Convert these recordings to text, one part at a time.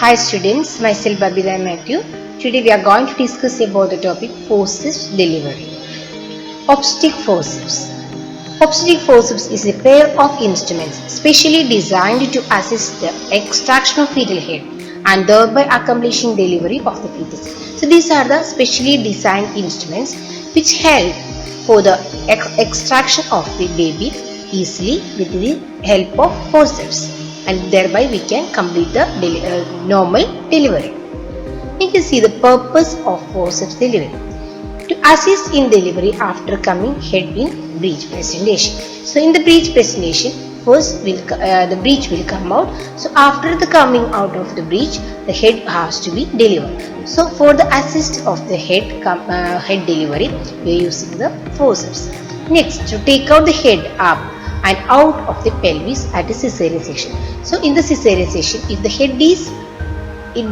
Hi students, myself Babita Matthew. Today we are going to discuss about the topic forceps delivery. Obstetric forceps. Obstetric forceps is a pair of instruments specially designed to assist the extraction of fetal head and thereby accomplishing delivery of the fetus. So these are the specially designed instruments which help for the extraction of the baby easily with the help of forceps, and thereby we can complete the normal delivery. You can see the purpose of forceps delivery: to assist in delivery after coming head in breech presentation. So in the breech presentation, first the breech will come out. So after the coming out of the breech, the head has to be delivered. So for the assist of the head delivery, we are using the forceps. Next, to take out the head up and out of the pelvis at a cesarean section. So in the cesarean section, if the head is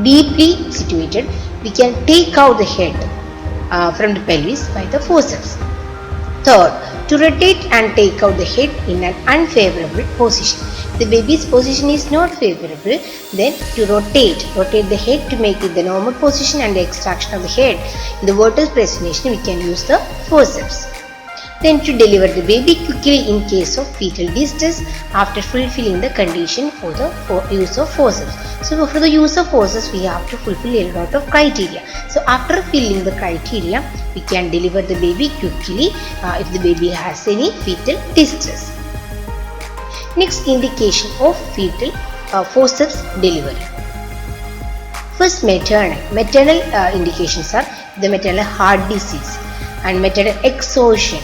deeply situated, we can take out the head from the pelvis by the forceps. Third, to rotate and take out the head in an unfavorable position. The baby's position is not favorable, then to rotate the head to make it the normal position and the extraction of the head in the vertical presentation, we can use the forceps. Then to deliver the baby quickly in case of fetal distress after fulfilling the condition for the use of forceps. So for the use of forceps, we have to fulfill a lot of criteria. So after filling the criteria, we can deliver the baby quickly if the baby has any fetal distress. Next, indication of fetal forceps delivery. First, maternal indications are the maternal heart disease and maternal exhaustion,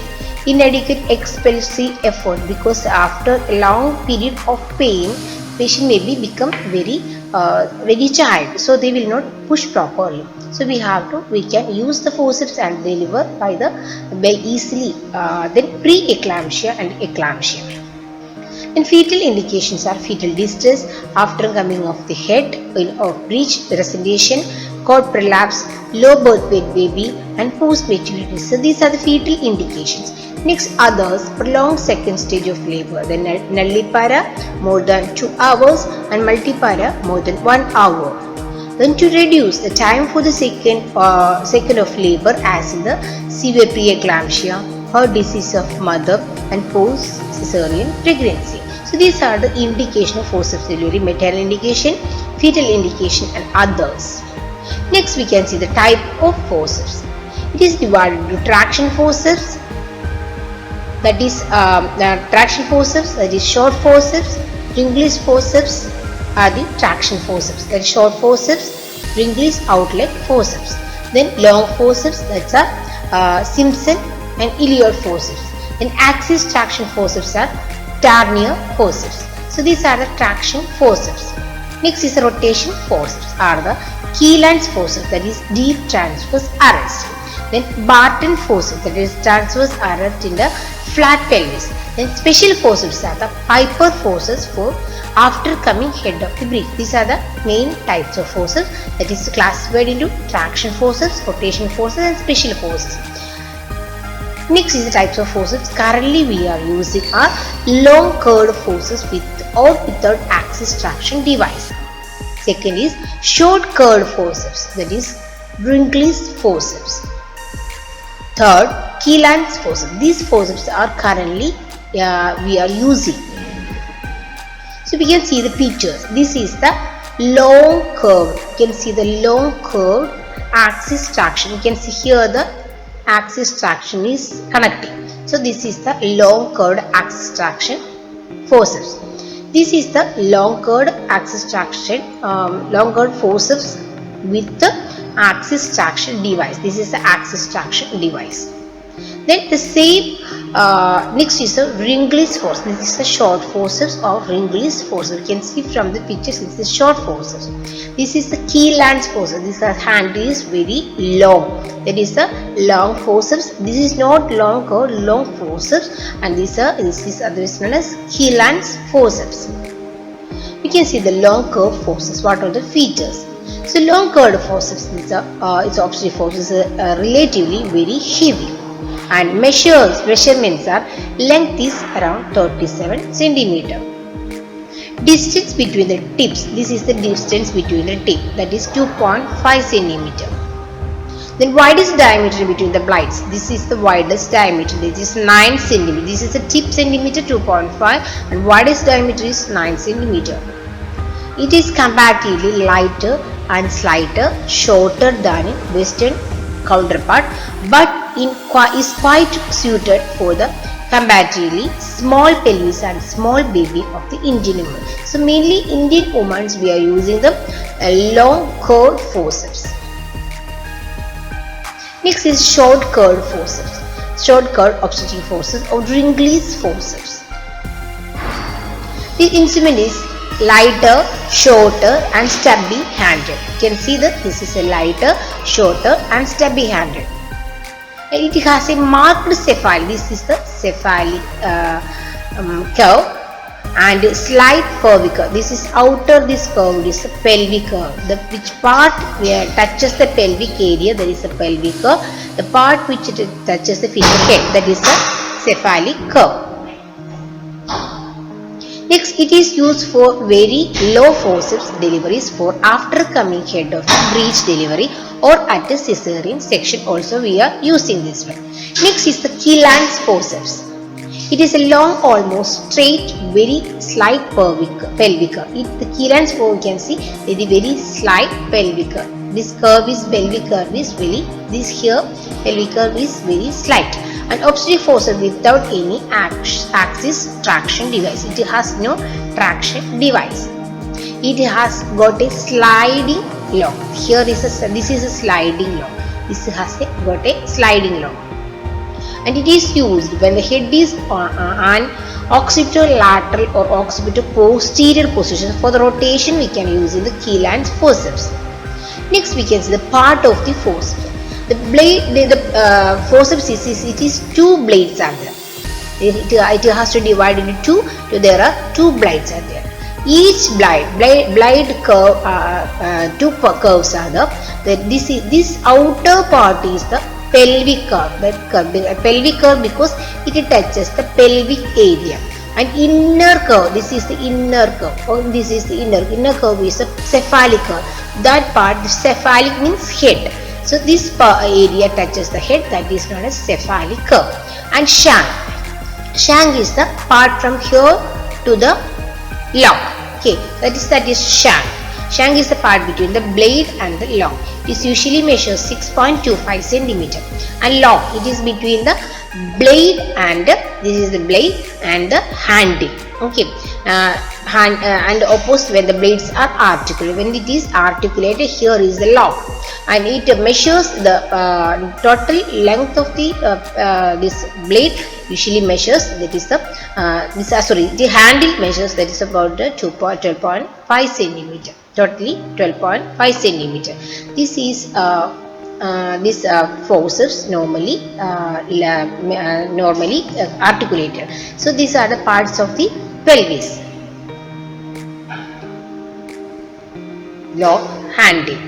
inadequate expulsive effort, because after a long period of pain, patient may become very tired, so they will not push properly. So we can use the forceps and deliver by easily. Then pre-eclampsia and eclampsia. And fetal indications are fetal distress after coming of the head of breech presentation, cord prolapse, low birth weight baby, and post-maturity. So these are the fetal indications. Next, others: prolonged second stage of labor, the nullipara more than 2 hours and multipara more than 1 hour. Then to reduce the time for the second of labor, as in the severe preeclampsia, heart disease of mother, and post-cesarean pregnancy. So these are the indication of forceps delivery: maternal indication, fetal indication, and others. Next, we can see the type of forceps. It is divided into traction forceps, that is traction forceps, that is short forceps. Ringless forceps are the traction forceps, that is short forceps. Ringless outlet forceps. Then long forceps, that's Simpson and iliac forceps. Then axis traction forceps are Turner forceps. So these are the traction forceps. Next is the rotation forceps, are the Keylands forceps, that is deep transverse arrest. Then Barton forceps, that is transverse arrest in the flat pelvis. Then special forceps are the Piper forceps for after coming head of the breech. These are the main types of forceps, that is classified into traction forceps, rotation forceps, and special forceps. Next is the types of forceps currently we are using are long curved forceps with or without axis traction device. Second is short curved forceps, that is Ringless forceps. Third, Keylands forceps. These forceps are currently we are using. So we can see the pictures. This is the long curved. You can see the long curved axis traction. You can see here the axis traction is connecting. So this is the long curved axis traction forceps. This is the long curved axis traction, long curved forceps with the axis traction device. This is the axis traction device. Then the same next is the ringless forceps. This is the short forceps or ringless forceps. You can see from the pictures, this is short forceps. This is the Keylands forceps. This handle is very long. That is the long forceps. This is not long curved, long forceps, and this is otherwise known as Keylands forceps. We can see the long curved forceps. What are the features? So long curved forceps, its obstetric forceps are relatively very heavy, and measurements are length is around 37 centimeter. Distance between the tips. This is the distance between the tip, that is 2.5 centimeter. Then widest diameter between the blades. This is the widest diameter. This is 9 centimeter. This is the tip centimeter 2.5 and widest diameter is 9 centimeter. It is comparatively lighter and slighter, shorter than its western counterpart, but is quite suited for the comparatively small pelvis and small baby of the Indian women. So mainly Indian women we are using the long curved forceps. Next is short curved forceps. Short curved obstetric forceps or Wrigley's forceps. This instrument is lighter, shorter and stubby handed. You can see that this is a lighter, shorter and stubby handed. And it has a marked cephalic. This is the cephalic curve and slight pelvic curve. This is outer this curve is a pelvic curve. Which part where touches the pelvic area, there is a pelvic curve. The part which it touches the fetal head, that is the cephalic curve. Next, it is used for very low forceps deliveries for after coming head of breech delivery or at a cesarean section. Also, we are using this one. Next is the Kielland's forceps. It is a long, almost straight, very slight pelvic curve. The Kielland's forceps, you can see, it is very slight pelvic curve. This curve is pelvic curve is very. This here pelvic curve is very slight. An obstetric forceps without any axis traction device. It has no traction device. It has got a sliding lock. Here is this is a sliding lock. This has got a sliding lock. And it is used when the head is on occipitolateral or occipitoposterior position. For the rotation, we can use in the Kielland's forceps. Next, we can see the part of the forceps. The blade, the forceps is two blades are there. It has to divide into two. So there are two blades are there. Each blade curve, two curves are there. This outer part is the pelvic curve. Pelvic curve because it touches the pelvic area. And inner curve. This is the inner curve. Or this is the inner curve is a cephalic curve. That part, the cephalic means head. So this area touches the head, that is known as cephalic curve. And shank. Shank is the part from here to the lock. Okay, that is shank. Shank is the part between the blade and the lock. It usually measures 6.25 centimeter. And lock, it is between the blade and this is the blade and the handle. Okay, and opposite when the blades are articulated. When it is articulated, here is the lock, and it measures the total length of the this blade. Usually measures that is the the handle measures that is about 12.5 centimeter. Totally 12.5 centimeter. This is forceps normally articulated. So these are the parts of the pelvis. Lock, handle.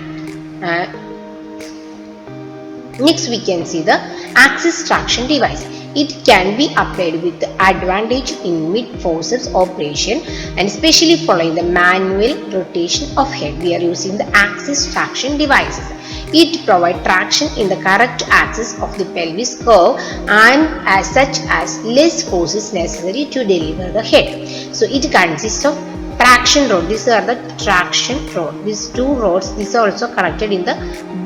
Next we can see the axis traction device. It can be applied with advantage in mid-forceps operation and especially following the manual rotation of head. We are using the axis traction devices. It provides traction in the correct axis of the pelvis curve and as such as less force is necessary to deliver the head. So it consists of traction rod. These are the traction rod. These two rods, these are also connected in the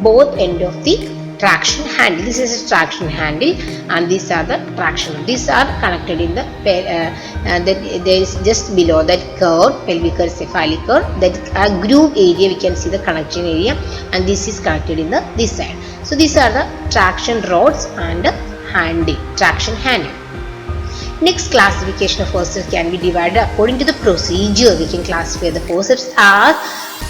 both end of the traction handle. This is a traction handle and these are the traction. These are connected in the there is just below that curve, pelvic curve, cephalic curve, that groove area we can see the connection area, and this is connected in the this side. So these are the traction rods and handle, traction handle. Next, classification of forceps can be divided according to the procedure. We can classify the forceps as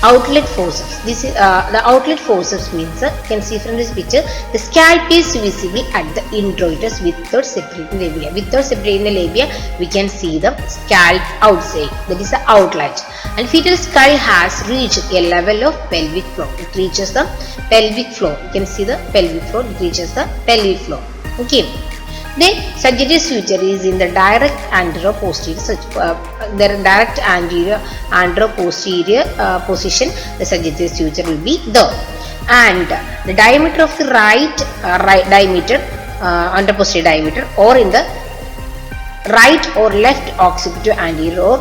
outlet forceps. This is the outlet forceps means you can see from this picture the scalp is visible at the introitus without separating labia. Without separating the labia, we can see the scalp outside. That is the outlet. And fetal skull has reached a level of pelvic floor. It reaches the pelvic floor. You can see the pelvic floor. It reaches the pelvic floor. Okay. Then sagittarius suture is in the direct anterior posterior their direct anterior and posterior position, the Sagittarius suture will be there. And the diameter of the right diameter, under posterior diameter, or in the right or left occipital anterior or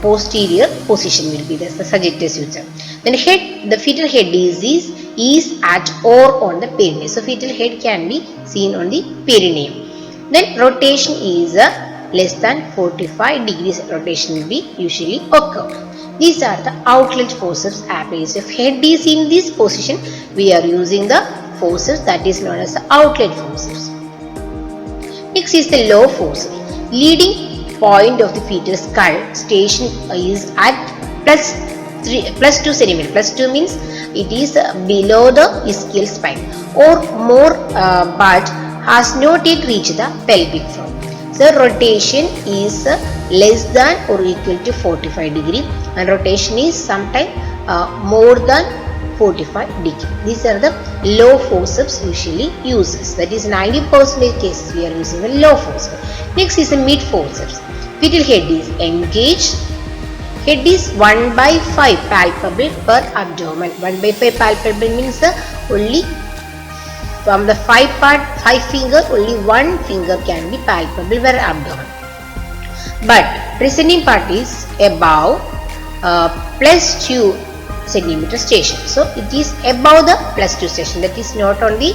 posterior position will be the Sagittarius suture. Then head, the fetal head is at or on the perineum. So fetal head can be seen on the perineum. Then rotation is less than 45 degrees rotation will be usually occur. These are the outlet forceps applied. If head is in this position, we are using the forceps that is known as the outlet forceps. Next is the low forceps. Leading point of the fetal skull station is at plus 2 cm. Plus 2 means it is below the ischial spine or more, but has not yet reached the pelvic floor. So rotation is less than or equal to 45 degree, and rotation is sometimes more than 45 degree. These are the low forceps usually uses. That is 90% cases we are using the low forceps. Next is the mid forceps. Fetal head is engaged. Head is 1/5 palpable per abdomen. 1/5 palpable means only from the 5 finger, only one finger can be palpable per abdomen. But presenting part is above plus 2 centimeter station. So it is above the plus 2 station. That is not on the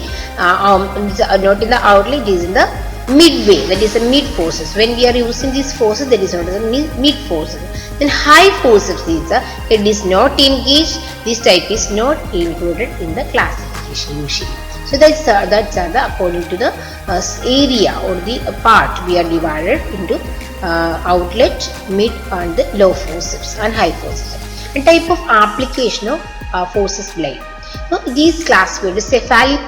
not in the outlet, it is in the midway. That is the mid forceps. When we are using these forces, that is not the mid forceps. Then high forceps is the head is not engaged. This type is not included in the classification usually. So that's the according to the area or the part we are divided into outlet, mid and the low forceps and high forceps. And type of application of forceps blade. So these classified cephalic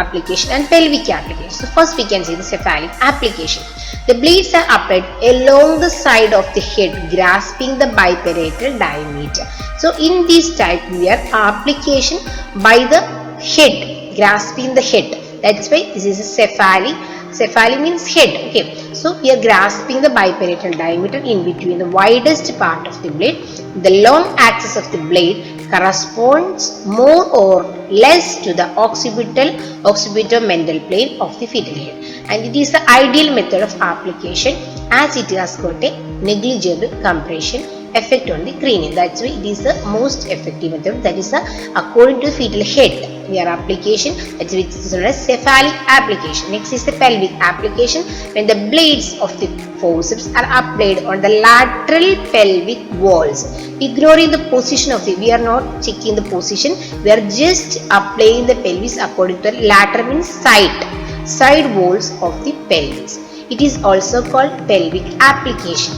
application and pelvic application. So first we can see the cephalic application. The blades are applied along the side of the head, grasping the biparatal diameter. So in this type we are application by the head, grasping the head. That's why this is a cephalic. Cephalic means head. Okay. So we are grasping the biparatal diameter in between the widest part of the blade. The long axis of the blade corresponds more or less to the occipitomental plane of the fetal head, and it is the ideal method of application as it has got a negligible compression effect on the cranium. That's why it is the most effective method. That is according to the fetal head we are application, that's which is known as cephalic application. Next is the pelvic application, when the blades of the forceps are applied on the lateral pelvic walls. Ignoring the position of the, we are not checking the position, we are just applying the pelvis according to the lateral means side walls of the pelvis. It is also called pelvic application.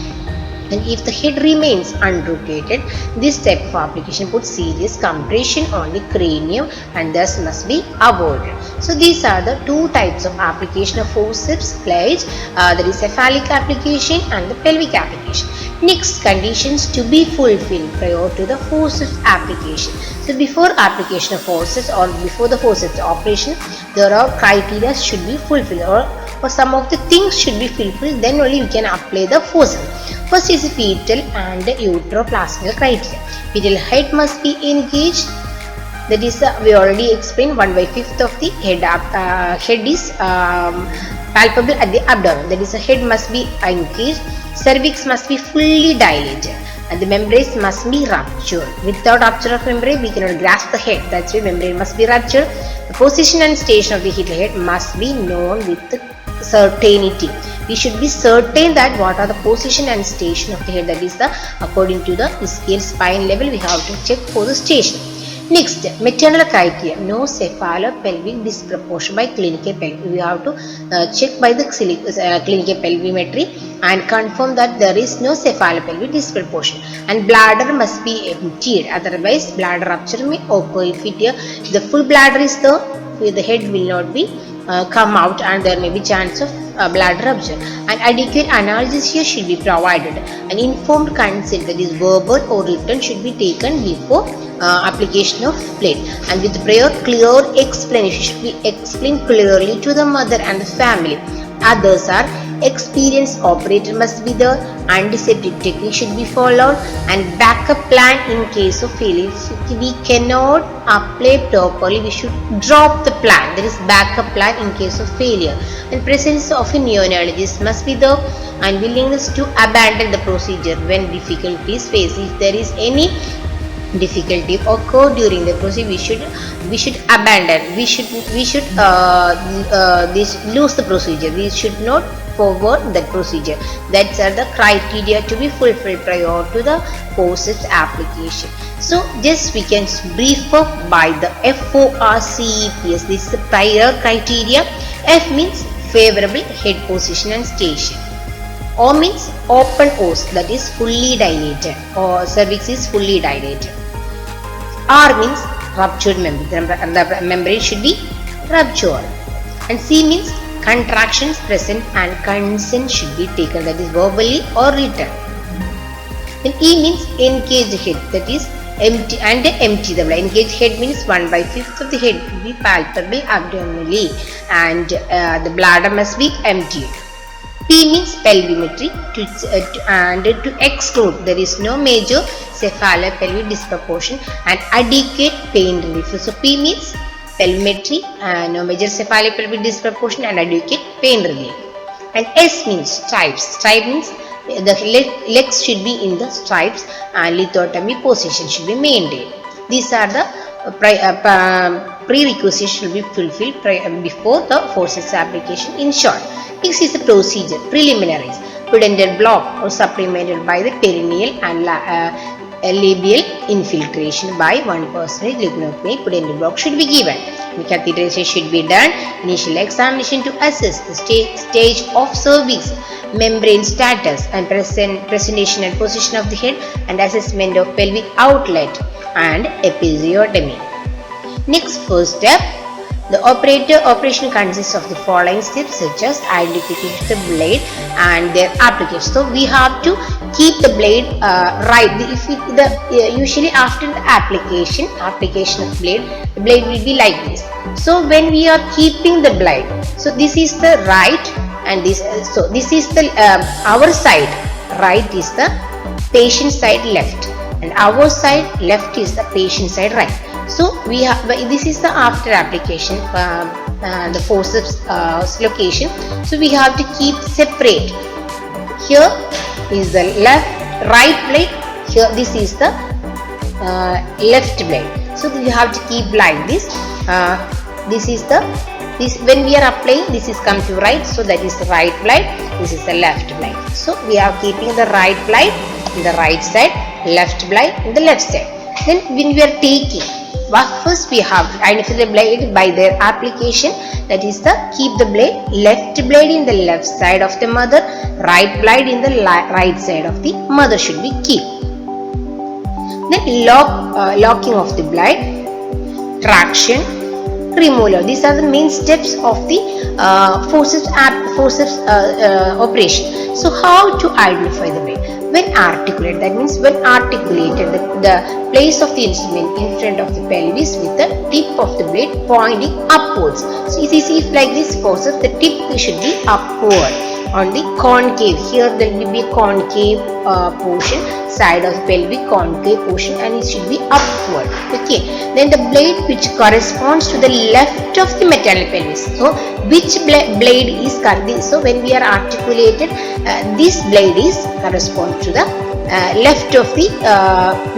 And if the head remains unrotated, this type of application puts serious compression on the cranium and thus must be avoided. So these are the two types of application of forceps blades, that is cephalic application and the pelvic application. Next, conditions to be fulfilled prior to the forceps application. So before application of forceps or before the forceps operation, there are criteria should be fulfilled, or some of the things should be fulfilled, then only we can apply the forceps. First is fetal and uteroplasmial criteria. Fetal head must be engaged. That is we already explained 1/5 of the head. Head is palpable at the abdomen. That is the head must be engaged. Cervix must be fully dilated, and the membranes must be ruptured. Without rupture of membrane, we cannot grasp the head. That's why membrane must be ruptured. The position and station of the fetal head must be known with certainty. We should be certain that what are the position and station of the head. That is the according to the ischial spine level we have to check for the station. Next, maternal criteria. No cephalopelvic disproportion by clinical pelvic. We have to check by the clinical pelvimetry and confirm that there is no cephalopelvic disproportion. And bladder must be emptied. Otherwise, bladder rupture may occur. If the full bladder is there, the head will not be come out, and there may be chance of bladder rupture. And adequate analgesia should be provided. An informed consent, that is verbal or written, should be taken before application of blade, and with prior clear explanation should be explained clearly to the mother and the family. Others are experienced operator must be there, antiseptic technique should be followed, and backup plan in case of failure. If we cannot apply properly, we should drop the plan. There is backup plan in case of failure. And presence of a neonatologist must be there, and willingness to abandon the procedure when difficulties face. If there is any difficulty occur during the procedure, we should abandon, we should lose the procedure, we should not forward that procedure. That's are the criteria to be fulfilled prior to the forceps application. So just we can brief up by the FORCEPS. This is the prior criteria. F means favorable head position and station. O means open os, that is fully dilated, or cervix is fully dilated. R means ruptured membrane, the membrane should be ruptured. And C means contractions present and consent should be taken, that is verbally or written. Then E means engaged head, that is empty and empty the bladder. Engaged head means 1/5 of the head will be palpable abdominally, and the bladder must be emptied. P means pelvimetry, and to exclude there is no major cephalopelvic disproportion and adequate pain relief. So P means pelvimetry, no major cephalopelvic disproportion and adequate pain relief. And S means stripes. Stripe means the legs should be in the stripes and lithotomy position should be maintained. These are the prerequisites should be fulfilled before the forceps application. In short, this is the procedure. Preliminaries: pudendal block or supplemented by the perineal and labial infiltration by 1% lignotomy. Pudendal block should be given. Catheterization should be done. Initial examination to assess the stage of cervix, membrane status, and presentation and position of the head, and assessment of pelvic outlet, and episiotomy. Next, first step. The operation consists of the following steps, such as identification of the blade and their application. So we have to keep the blade right. Usually after the application of blade, the blade will be like this. So when we are keeping the blade, so this is the right, and this is the our side. Right is the patient side left, and our side left is the patient side right. So we have, this is the after application, the forceps location. So we have to keep separate. Here is the right blade. Here this is the left blade. So we have to keep like this. When we are applying, this is come to right. So that is the right blade. This is the left blade. So we are keeping the right blade in the right side, left blade in the left side. Then when we are taking, first we have to identify the blade by their application. That is the keep the blade, left blade in the left side of the mother, right blade in the right side of the mother should be keep. Then locking of the blade, traction, removal. These are the main steps of the forceps operation. So how to identify the blade? When articulated, that means when articulated, the place of the instrument in front of the pelvis with the tip of the blade pointing upwards. So if you see like this forceps, the tip should be upward on the concave. Here there will be a concave portion, side of the pelvic concave portion, and it should be upward. Okay. Then the blade which corresponds to the left of the maternal pelvis. So which blade is currently? So when we are articulated, this blade is corresponds to the left of the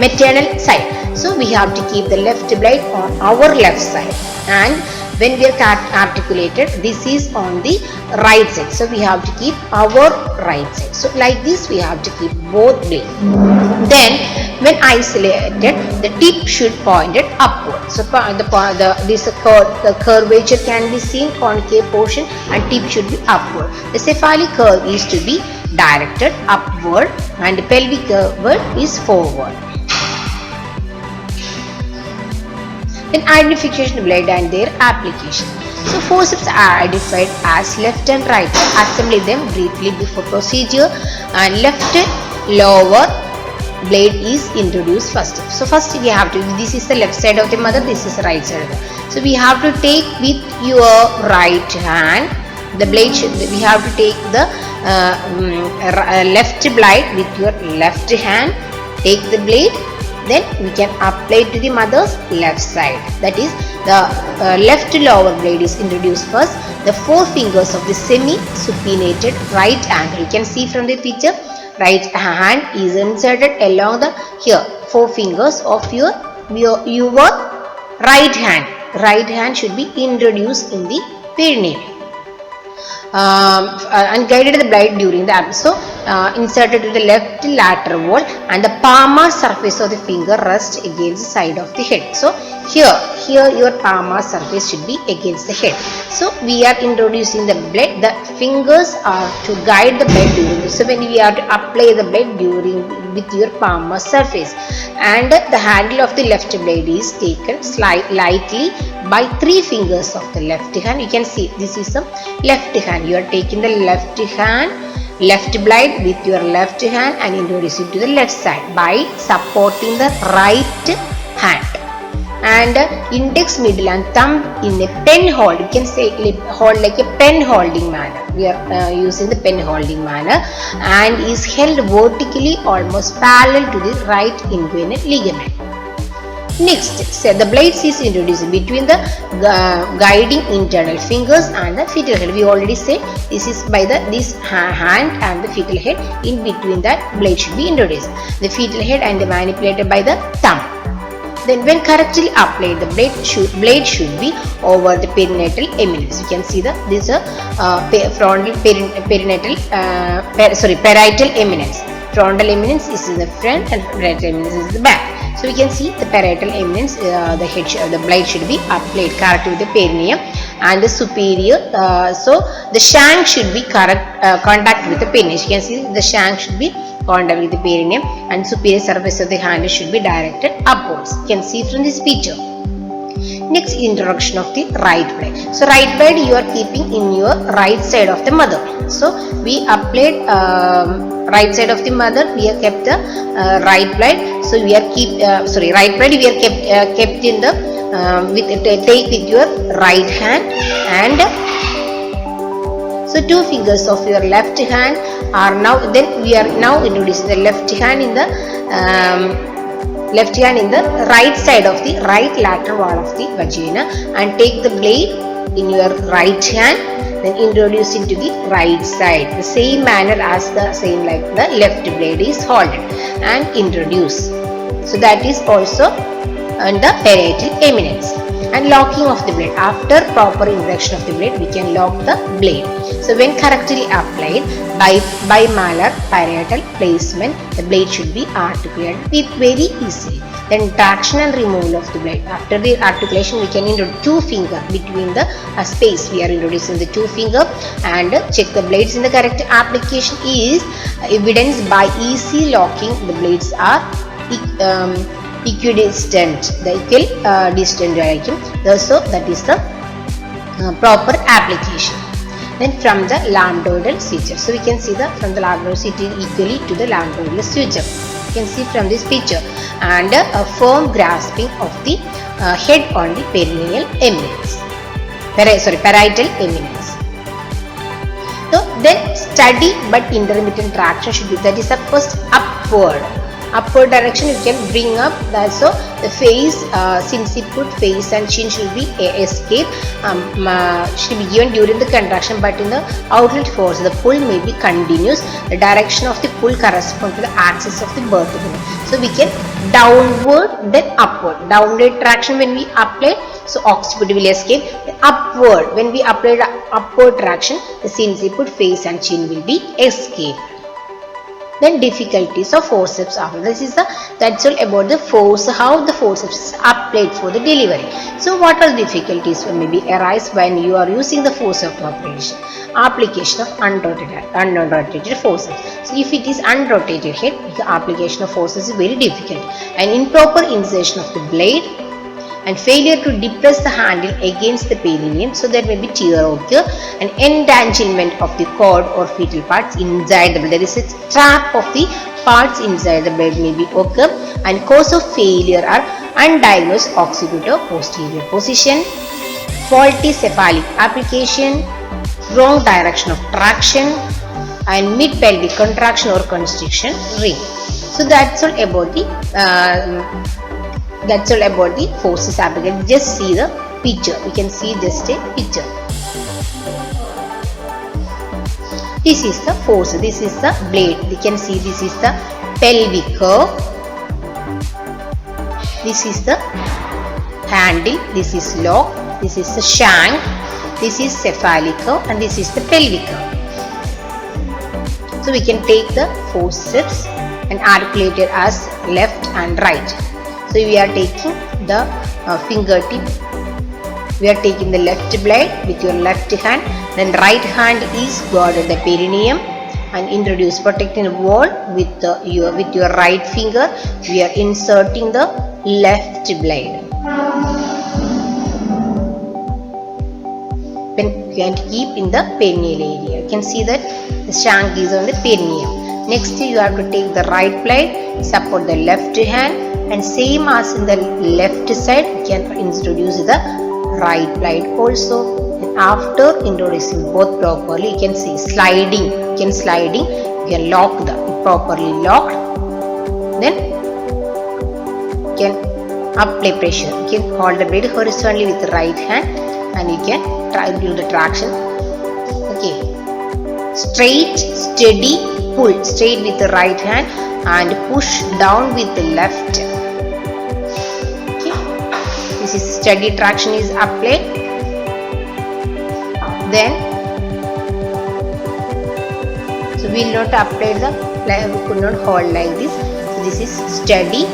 maternal side. So we have to keep the left blade on our left side, and when we are articulated, this is on the right side. So we have to keep our right side. So like this we have to keep both blades. Then when isolated, the tip should point it upward. So the curvature can be seen, concave portion, and tip should be upward. The cephalic curve is to be directed upward, and the pelvic curve is forward. Then identification of blade and their application. So forceps are identified as left and right. Assembly them briefly before procedure. And left lower blade is introduced first. So first we have to, this is the left side of the mother, this is the right side of the. So we have to take with your right hand the blade. We have to take the left blade with your left hand, take the blade, then we can apply it to the mother's left side. That is, the left lower blade is introduced first. The four fingers of the semi-supinated right angle, you can see from the picture, right hand is inserted along the here four fingers of your right hand. Right hand should be introduced in the perineum. And guided the blade during the abs. So inserted to the left lateral wall, and the palmar surface of the finger rests against the side of the head. So here your palmar surface should be against the head. So we are introducing the blade. The fingers are to guide the blade during this. So when we are to apply the blade during with your palmar surface, and the handle of the left blade is taken lightly by three fingers of the left hand. You can see this is the left hand. You are taking the left blade with your left hand and introducing to the left side by supporting the right hand. And index, middle and thumb in a pen hold. You can say hold like a pen holding manner. We are using the pen holding manner, and is held vertically almost parallel to the right inguinal ligament. Next, say the blades is introduced between the guiding internal fingers and the fetal head. We already said this is by this hand and the fetal head. In between that, blade should be introduced. The fetal head and manipulated by the thumb. Then when correctly applied, the blade should be over the perinatal eminence. You can see this frontal parietal eminence. Frontal eminence is in the front and parietal eminence is the back. So we can see the parietal eminence, the blade should be applied correctly with the perineum, and the superior. So the shank should be contact with the perineum. You can see the shank should be contact with the perineum, and superior surface of the handle should be directed upwards. You can see from this picture. Next, introduction of the right blade. So right blade you are keeping in your right side of the mother. So we applied right side of the mother. We have kept the right blade. So we are right blade we are kept in the take with your right hand, and so two fingers of your left hand are now. Then we are now introducing the left hand in the right side of the right lateral wall of the vagina, and take the blade in your right hand, then introduce it to the right side. The same manner as like the left blade is held and introduce. So that is also under parietal eminence. And locking of the blade. After proper introduction of the blade, we can lock the blade. So when correctly applied by malar parietal placement, the blade should be articulated with very easily. Then traction and removal of the blade. After the articulation, we can introduce two finger between the space. We are introducing the two finger, and check the blades in the correct application is evidenced by easy locking. The blades are equidistant. The equal distant. So that is the proper application. Then from the lambdoidal suture. So we can see from the lambdoidal suture equally to the lambdoidal suture. You can see from this picture, and a firm grasping of the head on the perineal eminence. Parietal eminence. So then steady but intermittent traction should be, that is the first upward direction. You can bring up that. So the face, sinciput, face and chin should be escape, should be given during the contraction, but in the outlet force the pull may be continuous. The direction of the pull corresponds to the axis of the vertebra. So we can downward then upward. Downward traction when we apply, so occiput will escape. Upward, when we apply the upward traction, the sinciput, face and chin will be escape. Then difficulties of forceps after. That's all about the force, how the forceps is applied for the delivery. So what are the difficulties maybe arise when you are using the forceps application of unrotated forceps. So if it is unrotated head, the application of forces is very difficult, and improper insertion of the blade, and failure to depress the handle against the perineum, so there may be tear occur, and entanglement of the cord or fetal parts inside the blade. There is a trap of the parts inside the blade may be occur, and cause of failure are undiagnosed occipital posterior position, faulty cephalic application, wrong direction of traction, and mid pelvic contraction or constriction ring. So that's all about the forces applied. Just see the picture. We can see just a picture. This is the force. This is the blade. We can see this is the pelvic curve. This is the handle. This is lock. This is the shank. This is cephalic curve, and this is the pelvic curve. So we can take the forceps and articulate it as left and right. So we are taking the fingertip. We are taking the left blade with your left hand. Then right hand is guarded the perineum and introduce protecting the wall with your right finger. We are inserting the left blade. Then you can keep in the perineal area. You can see that the shank is on the perineum. Next you have to take the right blade, support the left hand, and same as in the left side, you can introduce the right blade also. And after introducing both properly, you can see sliding. You can lock the properly locked. Then you can apply pressure. You can hold the blade horizontally with the right hand, and you can try to do the traction. Okay, straight, steady, pull straight with the right hand and push down with the left. Okay, this is steady traction is applied. Then so we will not apply we could not hold like this. So this is steady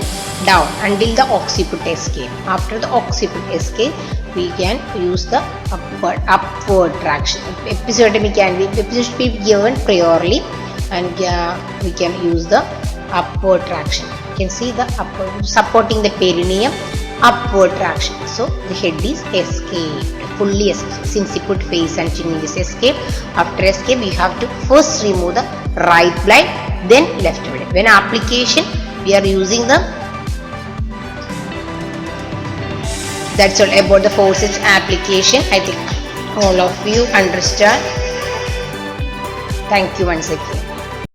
down until the occiput escape. After the occiput escape, we can use the upward traction. Episiotomy should be given priorly, and we can use the upward traction. You can see the upward supporting the perineum, upward traction. So the head is escaped, fully escaped. Since you put face and chin is escaped, after escape we have to first remove the right blade, then left blade. When application, we are using the. That's all about the forceps application. I think all of you understand. Thank you once again.